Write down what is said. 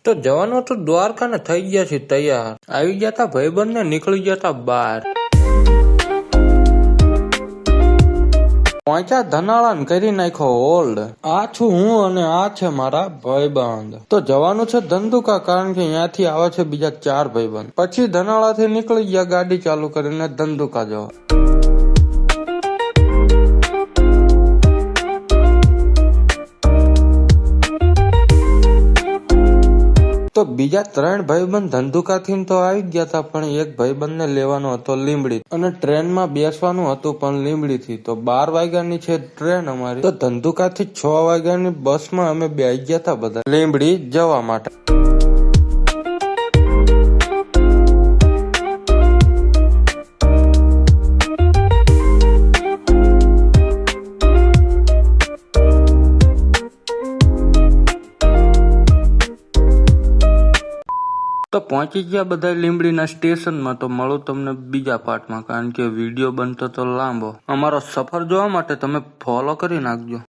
તો જવાનું તો દ્વારકા ને થઈ ગયા છે તૈયાર. આવી ગયા તા ભાઈબંધ ને નીકળી ગયા તા બહાર. પહોંચ્યા ધનાળા ને કરી નાખ્યો હોલ્ડ. આ છું હું અને આ છે મારા ભાઈબંધ. તો જવાનું છે ધંધુકા, કારણ કે અહીંયાથી આવે છે બીજા 4 ભાઈબંધ. પછી ધનાળા થી નીકળી ગયા ગાડી ચાલુ કરીને ધંધુકા જવા. તો બીજા 3 ભાઈબંધ ધંધુકાથી તો આવી ગયા હતા, પણ એક ભાઈબંધ ને લેવાનો હતો લીંબડી, અને ટ્રેનમાં બેસવાનું હતું પણ લીંબડી થી. તો 12 વાગ્યાની છે ટ્રેન અમારી. તો ધંધુકાથી 6 વાગ્યાની બસમાં અમે બેસી ગયા હતા બધા લીંબડી જવા માટે. તો પહોંચી ગયા બધા લીંબડીના સ્ટેશનમાં. તો મળું તમને બીજા પાર્ટમાં, કારણ કે વિડીયો બનતો તો લાંબો. અમારો સફર જોવા માટે તમે ફોલો કરી નાખજો.